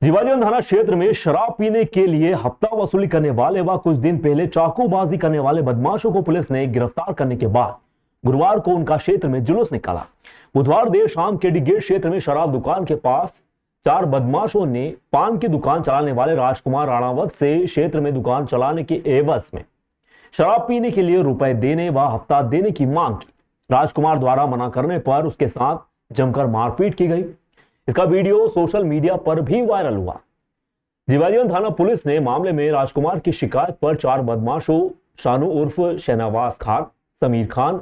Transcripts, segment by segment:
जीवाजन थाना क्षेत्र में शराब पीने के लिए हफ्ता वसूली करने वाले व कुछ दिन पहले चाकूबाजी करने वाले बदमाशों को पुलिस ने गिरफ्तार करने के बाद गुरुवार को उनका क्षेत्र में जुलूस निकाला। बुधवार देर शाम केडी गेट क्षेत्र में शराब दुकान के पास 4 बदमाशों ने पान की दुकान चलाने वाले राजकुमार राणावत से क्षेत्र में दुकान चलाने के एवज में शराब पीने के लिए रुपए देने व हफ्ता देने की मांग की। राजकुमार द्वारा मना करने पर उसके साथ जमकर मारपीट की गई। इसका वीडियो सोशल मीडिया पर भी वायरल हुआ। जीवाजन थाना पुलिस ने मामले में राजकुमार की शिकायत पर 4 बदमाशों शानू उर्फ शहनवाज खान, समीर खान,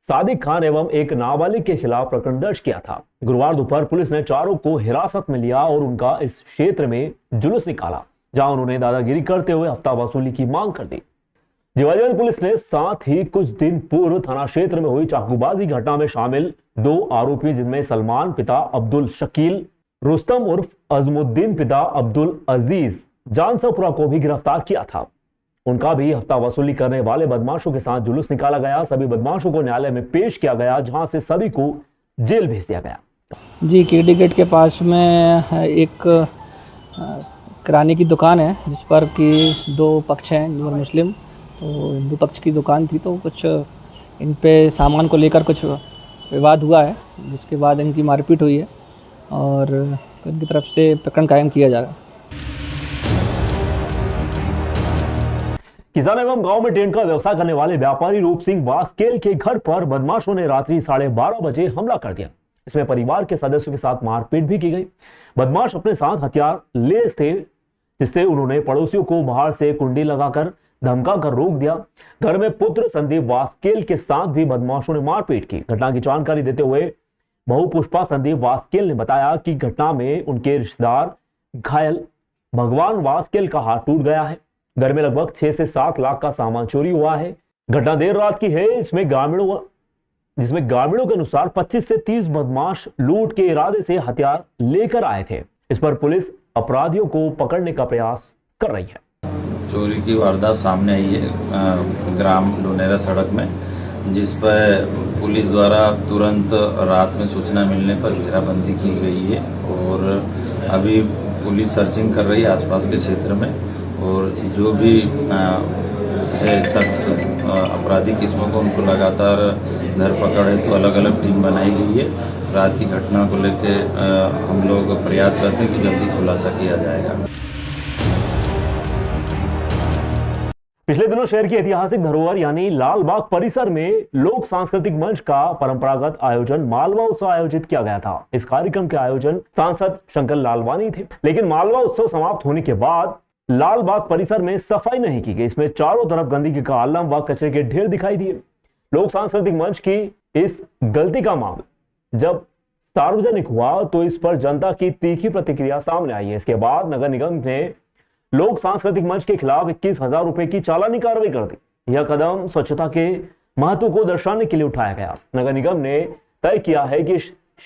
सादिक खान एवं एक नाबालिग के खिलाफ प्रकरण दर्ज किया था। गुरुवार दोपहर पुलिस ने चारों को हिरासत में लिया और उनका इस क्षेत्र में जुलूस निकाला, जहां उन्होंने दादागिरी करते हुए हफ्ता वसूली की मांग कर दी। जीवाजन पुलिस ने साथ ही कुछ दिन पूर्व थाना क्षेत्र में हुई चाकूबाजी घटना में शामिल 2 आरोपी जिनमें सलमान पिता अब्दुल शकील, रुस्तम उर्फ अजमुद्दीन पिता अब्दुल अजीज जानसपुरा को भी गिरफ्तार किया था। उनका भी हफ्ता वसूली करने वाले बदमाशों के साथ जुलूस निकाला गया। सभी बदमाशों को न्यायालय में पेश किया गया, जहां से सभी को जेल भेज दिया गया। जी, केडी गेट के पास में एक किराने की दुकान है जिस पर कि 2 पक्ष हैं, हिंदू और मुस्लिम। तो हिंदू पक्ष की दुकान थी तो कुछ इन पे सामान को लेकर कुछ विवाद हुआ है, जिसके बाद इनकी मारपीट हुई है और इनकी तरफ से प्रकरण कायम किया जा रहा है। किसान एवं गांव में टेंट का व्यवसाय करने वाले व्यापारी रूप सिंह वास्केल के घर पर बदमाशों ने रात्रि 12:30 बजे हमला कर दिया। इसमें परिवार के सदस्यों के साथ मारपीट भी की गई। बदमाश अपने साथ हथियार ले थे, जिससे उन्होंने पड़ोसियों को बाहर से कुंडी लगाकर धमका कर रोक दिया। घर में पुत्र संदीप वास्केल के साथ भी बदमाशों ने मारपीट की। घटना की जानकारी देते हुए बहू पुष्पा संदीप वास्केल ने बताया कि घटना में उनके रिश्तेदार घायल भगवान वास्केल का हाथ टूट गया है। घर में लगभग 6 से 7 लाख का सामान चोरी हुआ है। घटना देर रात की है, जिसमें ग्रामीणों के अनुसार 25 से 30 बदमाश लूट के इरादे से हथियार लेकर आए थे। इस पर पुलिस अपराधियों को पकड़ने का प्रयास कर रही है। चोरी की वारदात सामने आई है ग्राम लोनेरा सड़क में, जिस पर पुलिस द्वारा तुरंत रात में सूचना मिलने पर घेराबंदी की गई है और अभी पुलिस सर्चिंग कर रही है आसपास के क्षेत्र में। और जो भी है शख्स आपराधिक किस्मों को उनको लगातार धरपकड़ है, तो अलग अलग टीम बनाई गई है। रात की घटना को लेकर हम लोग प्रयास करते हैं कि जल्दी खुलासा किया जाएगा। पिछले दिनों शहर की ऐतिहासिक धरोहर यानी लाल बाग परिसर में लोक सांस्कृतिक मंच का परंपरागत आयोजन मालवा उत्सव आयोजित किया गया था। इस कार्यक्रम के आयोजन सांसद शंकर लालवानी थे, लेकिन मालवा उत्सव समाप्त होने के बाद लाल बाग परिसर में सफाई नहीं की गई। इसमें चारों तरफ गंदगी का आलम व कचरे के ढेर दिखाई दिए। लोक सांस्कृतिक मंच की इस गलती का मामला जब सार्वजनिक हुआ तो इस पर जनता की तीखी प्रतिक्रिया सामने आई है। इसके बाद नगर निगम ने लोक सांस्कृतिक मंच के खिलाफ 21,000 रुपए की चालानी कार्रवाई कर दी। यह कदम स्वच्छता के महत्व को दर्शाने के लिए उठाया गया। नगर निगम ने तय किया है कि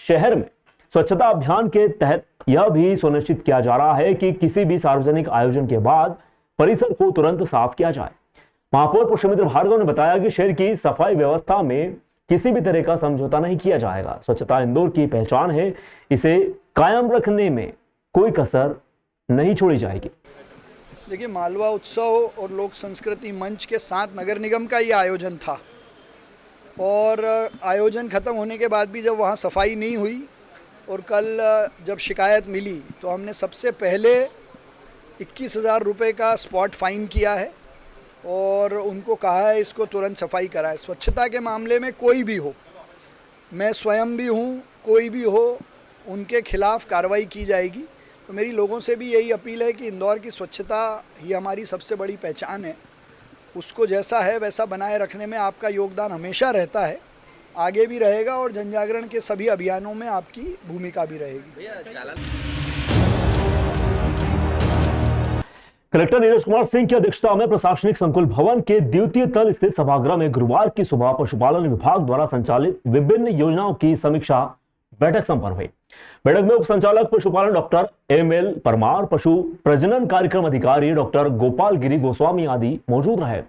शहर में स्वच्छता अभियान के तहत यह भी सुनिश्चित किया जा रहा है कि किसी भी सार्वजनिक आयोजन के बाद परिसर को तुरंत साफ किया जाए। महापौर पुष्पमित्र भार्गव ने बताया कि शहर की सफाई व्यवस्था में किसी भी तरह का समझौता नहीं किया जाएगा। स्वच्छता इंदौर की पहचान है, इसे कायम रखने में कोई कसर नहीं छोड़ी जाएगी। देखिए, मालवा उत्सव और लोक संस्कृति मंच के साथ नगर निगम का ये आयोजन था और आयोजन ख़त्म होने के बाद भी जब वहाँ सफाई नहीं हुई और कल जब शिकायत मिली तो हमने सबसे पहले 21,000 रुपये का स्पॉट फाइन किया है और उनको कहा है इसको तुरंत सफाई कराए। स्वच्छता के मामले में कोई भी हो, मैं स्वयं भी हूँ, कोई भी हो, उनके खिलाफ़ कार्रवाई की जाएगी। तो मेरी लोगों से भी यही अपील है कि इंदौर की स्वच्छता ही हमारी सबसे बड़ी पहचान है। उसको जैसा है वैसा बनाए रखने में आपका योगदान हमेशा रहता है, आगे भी रहेगा और जनजागरण के सभी अभियानों में आपकी भूमिका भी रहेगी। कलेक्टर नीरज कुमार सिंह की अध्यक्षता में प्रशासनिक संकुल भवन के द्वितीय तल स्थित सभागृह में गुरुवार की सुबह पशुपालन विभाग द्वारा संचालित विभिन्न योजनाओं की समीक्षा बैठक संपन्न हुई। बैठक में उप संचालक पशुपालन डॉक्टर एम.एल. परमार, पशु प्रजनन कार्यक्रम अधिकारी डॉक्टर गोपाल गिरी गोस्वामी आदि मौजूद रहे।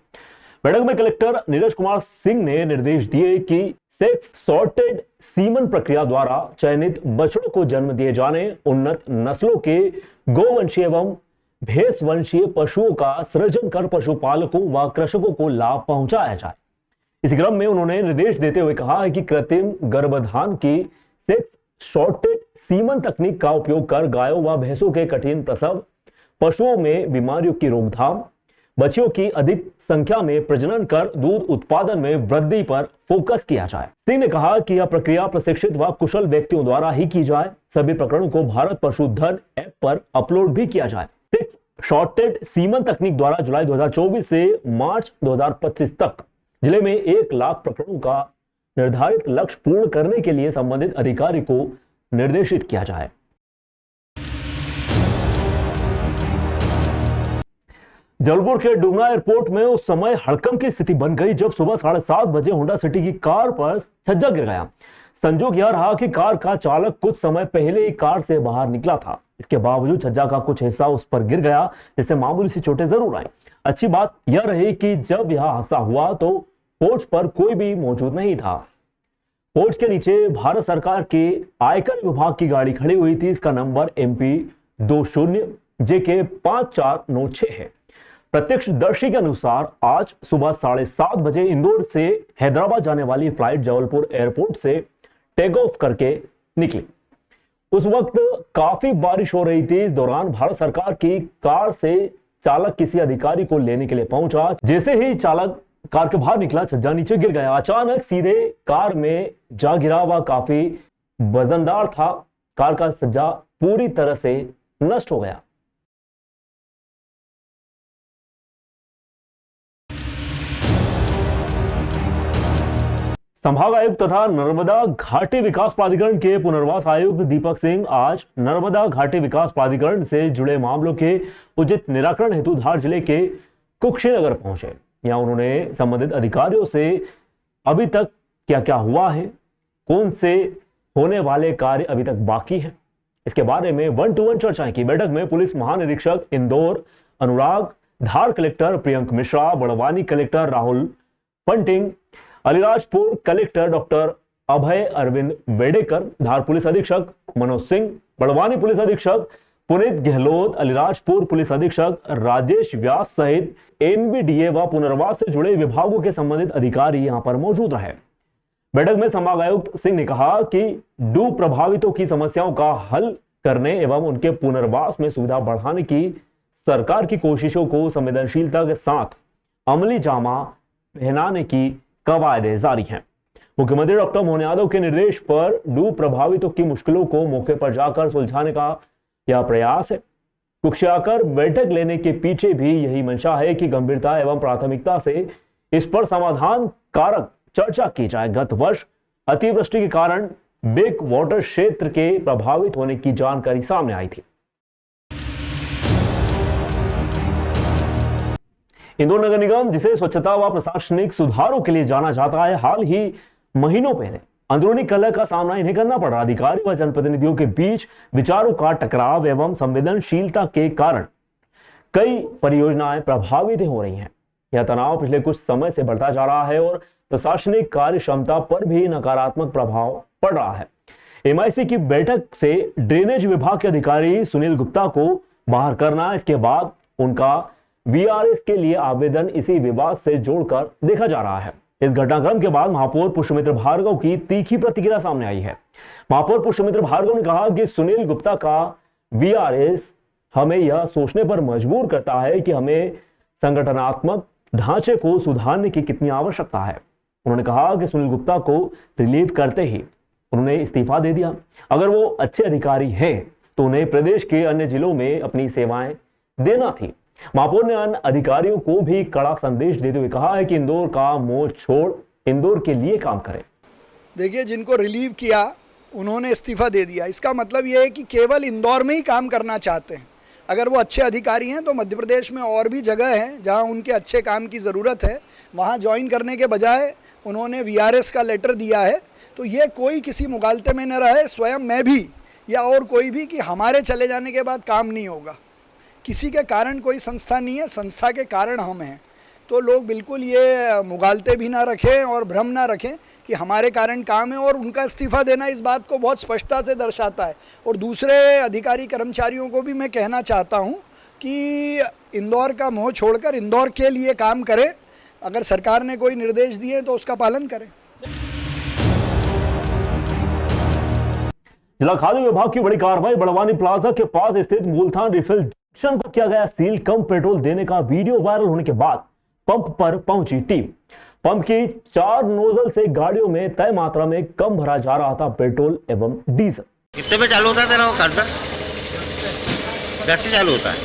बैठक में कलेक्टर नीरज कुमार सिंह ने निर्देश दिए कि सेक्स सॉर्टेड सीमन प्रक्रिया द्वारा चयनित बछड़ों को जन्म दिए जाने उन्नत नस्लों के गोवंशीय एवं भेषवंशीय पशुओं का सृजन कर पशुपालकों व कृषकों को लाभ पहुंचाया जाए। इस क्रम में उन्होंने निर्देश देते हुए कहा है कि कृत्रिम गर्भधान की सेक्स सॉर्टेड सीमन तकनीक का उपयोग कर गायों व भैंसों के कठिन प्रसव, पशुओं में बीमारियों की रोकथाम, बच्चियों की अधिक संख्या में प्रजनन कर दूध उत्पादन में वृद्धि पर फोकस किया जाए। सिंह ने कहा कि यह प्रक्रिया प्रशिक्षित व कुशल व्यक्तियों द्वारा ही की जाए। सभी प्रकरणों को भारत पशुधन ऐप पर अपलोड भी किया जाए। सेक्स सॉर्टेड सीमन तकनीक द्वारा जुलाई 2024 से मार्च 2025 तक जिले में 1 लाख प्रकरणों का निर्धारित लक्ष्य पूर्ण करने के लिए संबंधित अधिकारी को निर्देशित किया जाए। जबलपुर के डुंगरा एयरपोर्ट में उस समय हड़कंप की स्थिति बन गई जब सुबह 7:30 बजे होंडा सिटी की कार पर छज्जा गिर गया। संजोग यह रहा कि कार का चालक कुछ समय पहले ही कार से बाहर निकला था। इसके बावजूद छज्जा का कुछ हिस्सा उस पर गिर गया, जिससे मामूली सी चोटें जरूर आई। अच्छी बात यह रही कि जब यह हादसा हुआ तो पोर्च पर कोई भी मौजूद नहीं था। पोर्च के नीचे भारत सरकार के आयकर विभाग की गाड़ी खड़ी हुई थी। इसका नंबर MP 20 JK 5496 है। प्रत्यक्षदर्शी के अनुसार आज सुबह 7:30 बजे इंदौर से हैदराबाद जाने वाली फ्लाइट जबलपुर एयरपोर्ट से टेक ऑफ करके निकली। उस वक्त काफी बारिश हो रही थी। इस दौरान भारत सरकार की कार से चालक किसी अधिकारी को लेने के लिए पहुंचा। जैसे ही चालक कार के बाहर निकला, छज्जा नीचे गिर गया। अचानक सीधे कार में जा गिरा। वह काफी वजनदार था। कार का छज्जा पूरी तरह से नष्ट हो गया। संभाग आयुक्त तथा नर्मदा घाटी विकास प्राधिकरण के पुनर्वास आयुक्त दीपक सिंह आज नर्मदा घाटी विकास प्राधिकरण से जुड़े मामलों के उचित निराकरण हेतु धार जिले के कुशीनगर पहुंचे। यहां उन्होंने संबंधित अधिकारियों से अभी तक क्या क्या हुआ है, कौन से होने वाले कार्य अभी तक बाकी है, इसके बारे में 1-to-1 चर्चाएं की। बैठक में पुलिस महानिरीक्षक Indore Anurag, Dhar collector Priyank Mishra, Barwani collector Rahul Panting, Alirajpur collector doctor Abhay Arvind Wedekar, Dhar police अधीक्षक मनोज सिंह, बड़वानी पुलिस अधीक्षक पुनीत गहलोत, अलीराजपुर पुलिस अधीक्षक राजेश व्यास सहित NVDA व पुनर्वास से जुड़े विभागों के संबंधित अधिकारी यहां पर मौजूद रहे। बैठक में संभाग आयुक्त सिंह ने कहा कि डूब प्रभावितों की समस्याओं का हल करने एवं उनके पुनर्वास में सुविधा बढ़ाने की सरकार की कोशिशों को संवेदनशीलता के साथ अमली जामा पहनाने की कवायदें जारी हैं। मुख्यमंत्री डॉक्टर मोहन यादव के निर्देश पर डूब प्रभावितों की मुश्किलों को मौके पर जाकर सुलझाने का यह प्रयास है। कुशीनगर बैठक लेने के पीछे भी यही मंशा है कि गंभीरता एवं प्राथमिकता से इस पर समाधान कारक चर्चा की जाए। गत वर्ष अतिवृष्टि के कारण बेक वाटर क्षेत्र के प्रभावित होने की जानकारी सामने आई थी। इंदौर नगर निगम, जिसे स्वच्छता व प्रशासनिक सुधारों के लिए जाना जाता है, हाल ही महीनों पहले अंदरूनी कलह का सामना इन्हें करना पड़ रहा। अधिकारी व जनप्रतिनिधियों के बीच विचारों का टकराव एवं संवेदनशीलता के कारण कई परियोजनाएं प्रभावित हो रही हैं। यह तनाव पिछले कुछ समय से बढ़ता जा रहा है और प्रशासनिक कार्य क्षमता पर भी नकारात्मक प्रभाव पड़ रहा है। MIC की बैठक से ड्रेनेज विभाग के अधिकारी सुनील गुप्ता को बाहर करना, इसके बाद उनका VRS के लिए आवेदन इसी विवाद से जोड़कर देखा जा रहा है। इस घटनाक्रम के बाद महापौर पुष्पमित्र भार्गव की तीखी प्रतिक्रिया सामने आई है। महापौर पुष्पमित्र भार्गव ने कहा कि सुनील गुप्ता का VRS हमें यह सोचने पर मजबूर करता है कि हमें संगठनात्मक ढांचे को सुधारने की कितनी आवश्यकता है। उन्होंने कहा कि सुनील गुप्ता को रिलीव करते ही उन्होंने इस्तीफा दे दिया। अगर वो अच्छे अधिकारी हैं तो उन्हें प्रदेश के अन्य जिलों में अपनी सेवाएं देना थी। महापौर ने अन्य अधिकारियों को भी कड़ा संदेश देते हुए कहा है कि इंदौर का मोह छोड़ इंदौर के लिए काम करें। देखिए, जिनको रिलीव किया उन्होंने इस्तीफा दे दिया, इसका मतलब ये है कि केवल इंदौर में ही काम करना चाहते हैं। अगर वो अच्छे अधिकारी हैं तो मध्य प्रदेश में और भी जगह हैं जहां उनके अच्छे काम की ज़रूरत है, वहां ज्वाइन करने के बजाय उन्होंने VRS का लेटर दिया है। तो ये कोई किसी मुगालते में न रहे, स्वयं मैं भी या और कोई भी, कि हमारे चले जाने के बाद काम नहीं होगा। किसी के कारण कोई संस्था नहीं है, संस्था के कारण हम हैं। तो लोग बिल्कुल ये मुगालते भी ना रखें और भ्रम ना रखें कि हमारे कारण काम है, और उनका इस्तीफ़ा देना इस बात को बहुत स्पष्टता से दर्शाता है। और दूसरे अधिकारी कर्मचारियों को भी मैं कहना चाहता हूँ कि इंदौर का मोह छोड़कर इंदौर के लिए काम करें। अगर सरकार ने कोई निर्देश दिए तो उसका पालन करें। जिला खाद्य विभाग की बड़ी कार्रवाई। बड़वानी प्लाजा के पास स्थित मूलथान रिफिल जंक्शन को किया गया सील। कम पेट्रोल देने का वीडियो वायरल होने के बाद पंप पर पहुंची टीम। पंप की 4 नोजल से गाड़ियों में तय मात्रा में कम भरा जा रहा था पेट्रोल एवं डीजल। कितने में चालू होता है तेरा वो कार्ड? 10 से चालू होता है।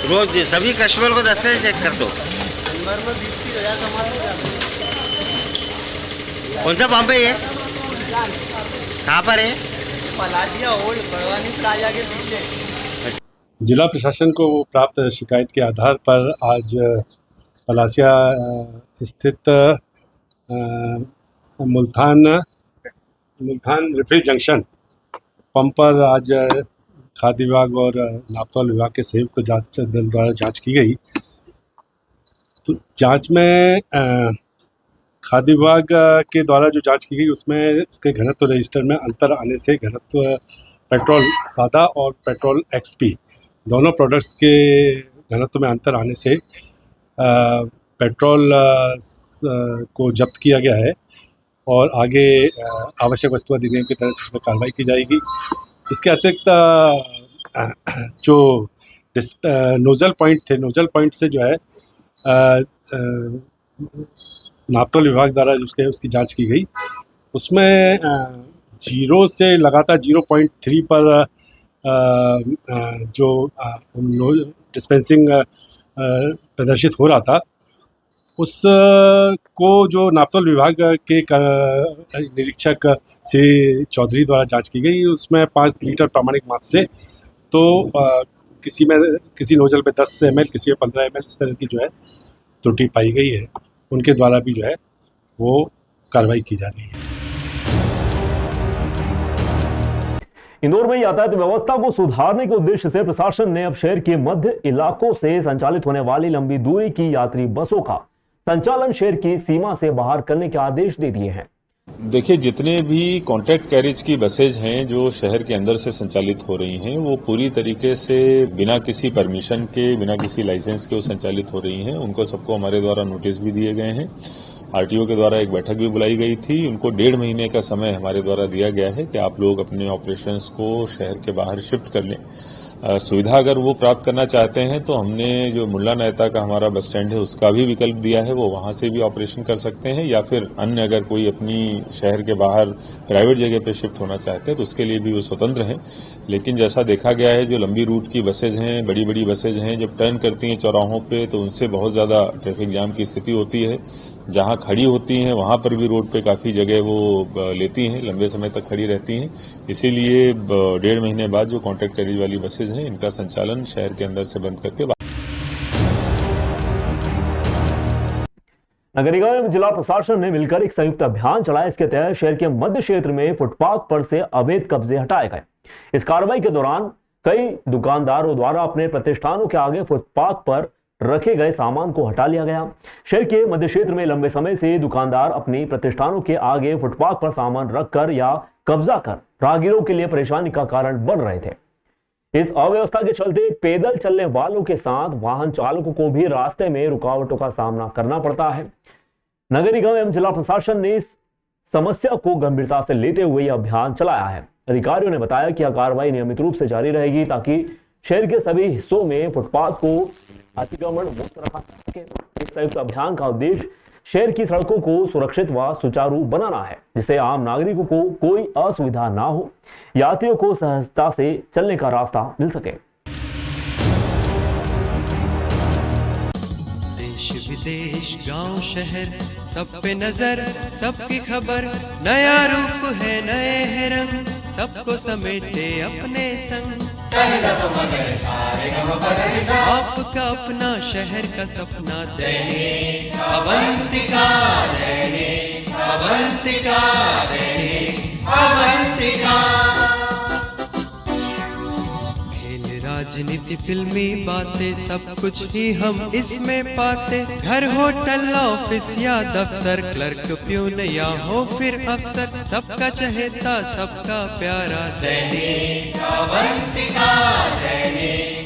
रोज सभी कस्टमर को 10 से चेक कर दो। कौन सा पंप है ये? कहाँ पर है? पलासिया ओल्ड बड़वानी प्लाजा के पीछे। जिला प्रशासन को प्राप्त शिकायत के आधार पर आज पलासिया स्थित मुल्तान रिफिल जंक्शन पंप पर आज खाद्य विभाग और नापतौल विभाग के संयुक्त जांच दल द्वारा जांच की गई। तो जांच में खाद्य विभाग के द्वारा जो जांच की गई उसमें उसके घनत्व रजिस्टर में अंतर आने से घनत्व पेट्रोल सादा और पेट्रोल एक्सपी दोनों प्रोडक्ट्स के घनत्व में अंतर आने से पेट्रोल को जब्त किया गया है और आगे आवश्यक वस्तु अधिनियम के तहत इसमें कार्रवाई की जाएगी। इसके अतिरिक्त जो नोज़ल पॉइंट थे, नोज़ल पॉइंट से जो है नापतौल विभाग द्वारा उसकी जांच की गई। उसमें 0 से लगातार 0.3 पर जो डिस्पेंसिंग प्रदर्शित हो रहा था, उसको जो नापतौल विभाग के निरीक्षक श्री चौधरी द्वारा जांच की गई, उसमें 5 लीटर प्रामाणिक माप से तो किसी नोजल पे 10 ml, किसी में 15 ml इस तरह की जो है त्रुटि पाई गई है। उनके द्वारा भी जो है वो कार्रवाई की जा रही है। इंदौर में यातायात व्यवस्था को सुधारने के उद्देश्य से प्रशासन ने अब शहर के मध्य इलाकों से संचालित होने वाली लंबी दूरी की यात्री बसों का संचालन शहर की सीमा से बाहर करने के आदेश दे दिए हैं। देखिए, जितने भी कॉन्ट्रैक्ट कैरेज की बसेज हैं जो शहर के अंदर से संचालित हो रही हैं, वो पूरी तरीके से बिना किसी परमिशन के, बिना किसी लाइसेंस के वो संचालित हो रही हैं। उनको सबको हमारे द्वारा नोटिस भी दिए गए हैं। आरटीओ के द्वारा एक बैठक भी बुलाई गई थी। उनको 1.5 महीने का समय हमारे द्वारा दिया गया है कि आप लोग अपने ऑपरेशंस को शहर के बाहर शिफ्ट कर लें। सुविधा अगर वो प्राप्त करना चाहते हैं तो हमने जो मुल्ला नेता का हमारा बस स्टैंड है उसका भी विकल्प दिया है, वो वहां से भी ऑपरेशन कर सकते हैं, या फिर अन्य अगर कोई अपनी शहर के बाहर प्राइवेट जगह पे शिफ्ट होना चाहते हैं तो उसके लिए भी वो स्वतंत्र हैं। लेकिन जैसा देखा गया है, जो लंबी रूट की बसेज हैं, बड़ी बड़ी बसेज हैं, जब टर्न करती हैं चौराहों पे तो उनसे बहुत ज्यादा ट्रैफिक जाम की स्थिति होती है। जहां खड़ी होती हैं वहां पर भी रोड पे काफी जगह वो लेती हैं, लंबे समय तक खड़ी रहती हैं। इसीलिए 1.5 महीने बाद जो कॉन्ट्रैक्ट कैरेज वाली बसेज हैं, इनका संचालन शहर के अंदर से बंद करके नगर निगम एवं जिला प्रशासन ने मिलकर एक संयुक्त अभियान चलाया। इसके तहत शहर के मध्य क्षेत्र में फुटपाथ पर से अवैध कब्जे हटाए गए। इस कार्रवाई के दौरान कई दुकानदारों द्वारा अपने प्रतिष्ठानों के आगे फुटपाथ पर रखे गए सामान को हटा लिया गया। शहर के मध्य क्षेत्र में लंबे समय से दुकानदार अपनी प्रतिष्ठानों के आगे फुटपाथ पर सामान रखकर या कब्जा कर राहगीरों के लिए परेशानी का कारण बन रहे थे। इस अव्यवस्था के चलते पैदल चलने वालों के साथ वाहन चालकों को भी रास्ते में रुकावटों का सामना करना पड़ता है। नगर निगम एवं जिला प्रशासन ने इस समस्या को गंभीरता से लेते हुए यह अभियान चलाया है। अधिकारियों ने बताया कि यह कार्रवाई नियमित रूप से जारी रहेगी ताकि शहर के सभी हिस्सों में फुटपाथ को अतिक्रमण मुक्त रखा जा सके। इस संयुक्त अभियान का उद्देश्य शहर की सड़कों को सुरक्षित व सुचारू बनाना है, जिससे आम नागरिकों को कोई असुविधा ना हो, यात्रियों को सहजता से चलने का रास्ता मिल सके। देश विदेश गांव शहर सब पे नजर, सबकी खबर, नया रूप है नए है रंग, सबको समेटे अपने संग। आपका अपना शहर का सपना दैनिक अवंतिका, दैनिक अवंतिका, दैनिक अवंतिका। खेल राजनीति नित्य फिल्मी बातें सब कुछ ही हम इसमें पाते। घर होटल ऑफिस या दफ्तर, क्लर्क प्यून या हो फिर अफसर, सबका चहेता सबका प्यारा दैनिक अवंतिका, दैनिक